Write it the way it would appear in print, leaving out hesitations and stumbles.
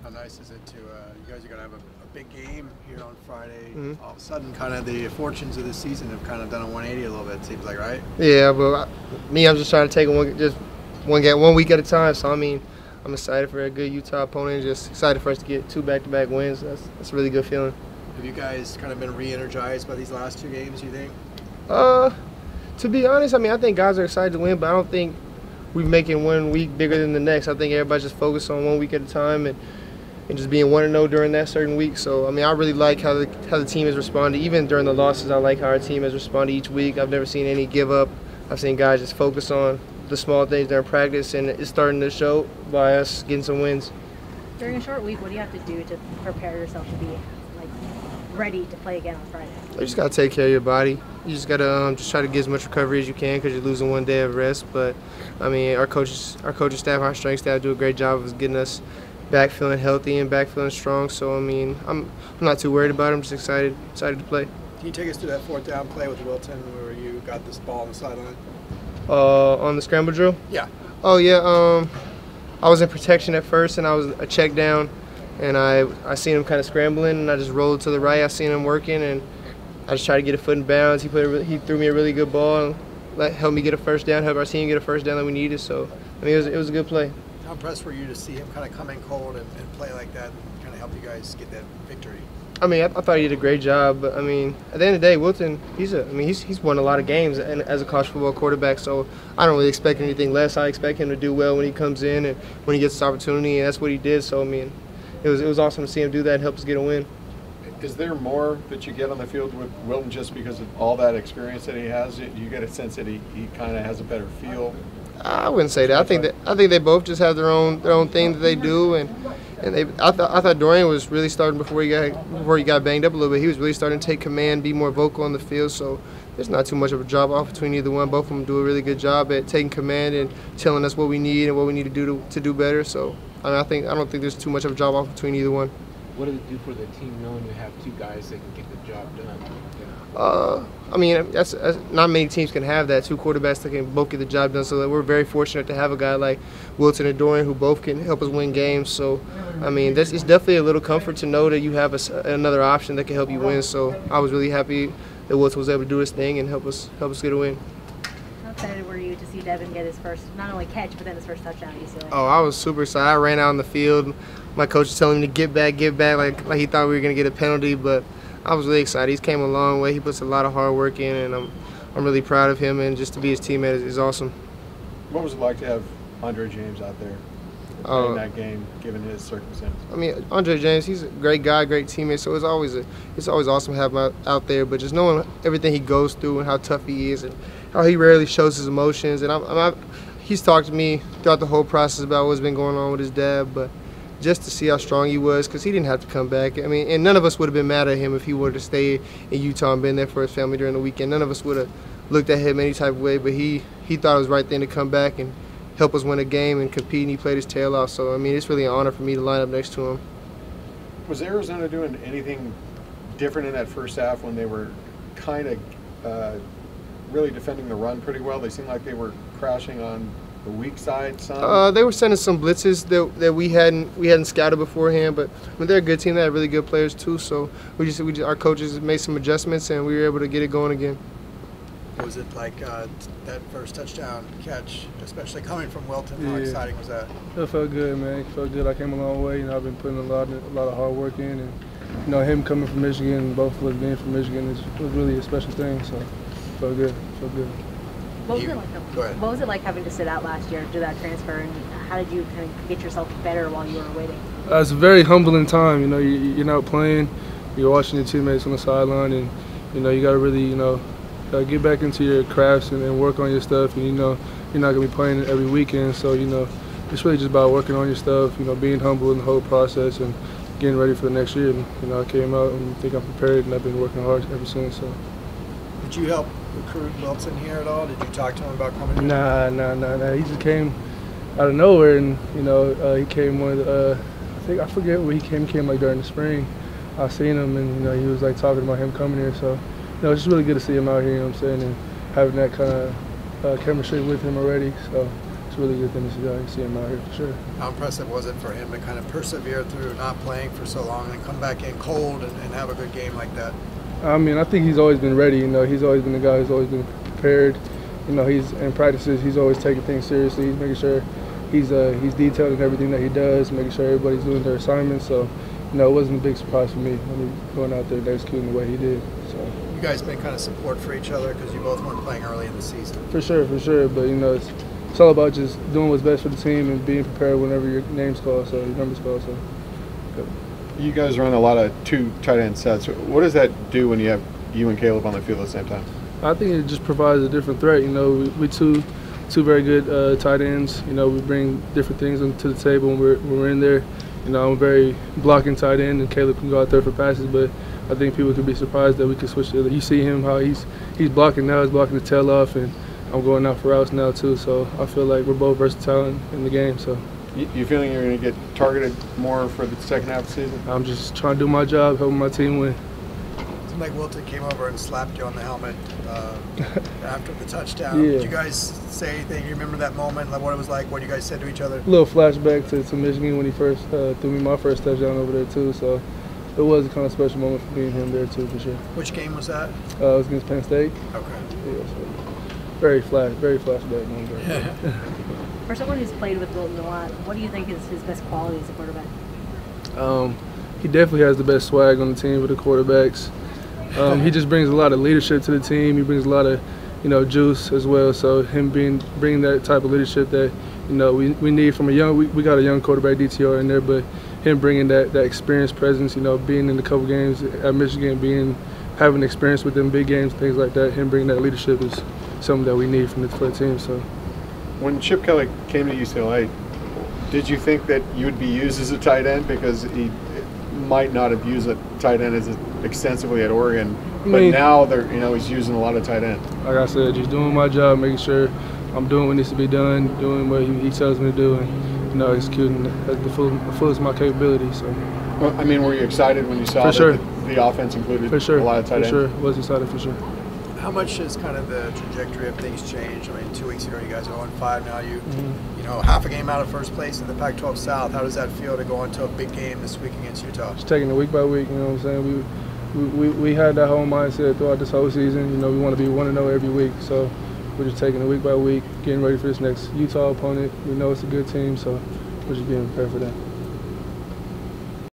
How nice is it to, you guys are going to have a big game here on Friday. Mm-hmm. All of a sudden, kind of the fortunes of this season have kind of done a 180 a little bit, it seems like, right? Yeah, but I'm just trying to take it one week at a time. So, I mean, I'm excited for a good Utah opponent. Just excited for us to get 2 back-to-back wins. That's a really good feeling. Have you guys kind of been re-energized by these last 2 games, you think? To be honest, I mean, I think guys are excited to win, but I don't think we're making 1 week bigger than the next. I think everybody's just focused on 1 week at a time and just being 1-0 during that certain week. So, I mean, I really like how the team has responded. Even during the losses, I like how our team has responded each week. I've never seen any give up. I've seen guys just focus on the small things during practice, and it's starting to show by us getting some wins. During a short week, what do you have to do to prepare yourself to be ready to play again on Friday? You just got to take care of your body. You just got to just try to get as much recovery as you can because you're losing 1 day of rest. But, I mean, our coaching staff, our strength staff do a great job of getting us back feeling healthy and back feeling strong. So, I mean, I'm not too worried about it. I'm just excited to play. Can you take us through that 4th down play with Wilton where you got this ball on the sideline? On the scramble drill? Yeah. Oh, yeah. I was in protection at first, and I was a check down. And I seen him kind of scrambling, and I just rolled to the right. I seen him working, and I just tried to get a foot in bounds. He threw me a really good ball and helped me get a first down, helped our team get a first down that we needed. So, I mean, it was a good play. How impressed were you to see him kind of come in cold and play like that and kind of help you guys get that victory? I mean, I thought he did a great job. But, I mean, at the end of the day, Wilton, he's won a lot of games as a college football quarterback. So I don't really expect anything less. I expect him to do well when he comes in and when he gets this opportunity, and that's what he did. So, I mean, it was awesome to see him do that and help us get a win. Is there more that you get on the field with Wilton just because of all that experience that he has? Do you get a sense that he kind of has a better feel? I wouldn't say that. I think they both just have their own thing that they do, and I thought Dorian was really starting before he got banged up a little bit. He was really starting to take command, be more vocal on the field. So there's not too much of a drop off between either one. Both of them do a really good job at taking command and telling us what we need and what we need to do to do better. So I don't think there's too much of a drop off between either one. What does it do for the team knowing you have 2 guys that can get the job done? I mean, that's not many teams can have that, 2 quarterbacks that can both get the job done. So we're very fortunate to have a guy like Wilton and Dorian who both can help us win games. So, I mean, it's definitely a little comfort to know that you have another option that can help you win. So I was really happy that Wilton was able to do his thing and help us get a win. How excited were you to see Devin get his first, not only catch, but then his first touchdown at UCLA? Oh, I was super excited. I ran out on the field. My coach was telling me to get back, like he thought we were going to get a penalty, but I was really excited. He's came a long way. He puts a lot of hard work in, and I'm really proud of him, and just to be his teammate is awesome. What was it like to have Andre James out there in that game, given his circumstances? I mean, Andre James, he's a great guy, great teammate, so it's always awesome to have him out there, but just knowing everything he goes through and how tough he is and how he rarely shows his emotions, and he's talked to me throughout the whole process about what's been going on with his dad, but just to see how strong he was, because he didn't have to come back. I mean, and none of us would have been mad at him if he were to stay in Utah and been there for his family during the weekend. None of us would have looked at him any type of way, but he thought it was the right thing to come back and help us win a game and compete, and he played his tail off. So, I mean, it's really an honor for me to line up next to him. Was Arizona doing anything different in that first half when they were kind of really defending the run pretty well? They seemed like they were crashing on the weak side some? They were sending some blitzes that we hadn't scouted beforehand, but I mean, they're a good team. They have really good players too. So our coaches made some adjustments and we were able to get it going again. What was it like that first touchdown catch, especially coming from Wilton? How exciting was that? It felt good, man. It felt good. I came a long way. I've been putting a lot of hard work in, and him coming from Michigan, both of us being from Michigan, was really a special thing. So it felt good. What was it like having to sit out last year, do that transfer, and how did you kind of get yourself better while you were waiting? It's a very humbling time. You're not playing, you're watching your teammates on the sideline, and you got to really get back into your crafts and work on your stuff. And you're not gonna be playing every weekend, so it's really just about working on your stuff. Being humble in the whole process and getting ready for the next year. And I came out and think I'm prepared, and I've been working hard ever since. So. Did you help recruit Wilton here at all? Did you talk to him about coming here? Nah. He just came out of nowhere, and he came I forget where he came. He came like during the spring. I seen him, and he was like talking about him coming here. So it's just really good to see him out here. You know what I'm saying, and having that kind of chemistry with him already. So it's a really good thing to see him out here for sure. How impressive was it for him to kind of persevere through not playing for so long and come back in cold and have a good game like that? I mean, I think he's always been ready. You know, he's always been the guy who's always been prepared. You know, he's in practices, he's always taking things seriously. He's making sure he's detailed in everything that he does, making sure everybody's doing their assignments. So, you know, it wasn't a big surprise for me when he going out there and executing the way he did. So. You guys been kind of support for each other because you both weren't playing early in the season. For sure. But, you know, it's all about just doing what's best for the team and being prepared whenever your name's called, so your number's called. So, good. You guys run a lot of 2 tight end sets. What does that do when you have you and Caleb on the field at the same time? I think it just provides a different threat. You know, we two very good tight ends. You know, we bring different things to the table when we're in there. You know, I'm a very blocking tight end, and Caleb can go out there for passes, but I think people could be surprised that we can switch the other. You see him, how he's blocking now, he's blocking the tail off, and I'm going out for routes now too. So I feel like we're both versatile in the game. So. You feeling you're going to get targeted more for the second half of the season? I'm just trying to do my job, helping my team win. It seemed like Wilton came over and slapped you on the helmet after the touchdown. Yeah. Did you guys say anything? You remember that moment, like what it was like, what you guys said to each other? A little flashback to Michigan when he first threw me my first touchdown over there too. So it was a kind of special moment for me and him there too, for sure. Which game was that? It was against Penn State. Okay. Yeah, so very flashback moment. For someone who's played with Wilton a lot, what do you think is his best quality as a quarterback? He definitely has the best swag on the team with the quarterbacks. He just brings a lot of leadership to the team. He brings a lot of, you know, juice as well. So him bringing that type of leadership that, you know, we need from a young. We got a young quarterback DTR in there, but him bringing that experienced presence. You know, being in a couple games at Michigan, having experience with them big games, things like that. Him bringing that leadership is something that we need for the team. So. When Chip Kelly came to UCLA, did you think that you would be used as a tight end because he might not have used a tight end as extensively at Oregon, but now he's using a lot of tight end? Like I said, just doing my job, making sure I'm doing what needs to be done, doing what he tells me to do, and, you know, executing at the fullest of my capability. So. Well, I mean, were you excited when you saw that the offense included a lot of tight ends? For sure, was excited for sure. How much has kind of the trajectory of things changed? I mean, 2 weeks ago you guys are 0-5. Now you know, half a game out of first place in the Pac-12 South. How does that feel to go into a big game this week against Utah? Just taking it week by week. You know what I'm saying? We had that whole mindset throughout this whole season. You know, we want to be 1-0 every week. So we're just taking it week by week, getting ready for this next Utah opponent. We know it's a good team, so we're just getting prepared for that.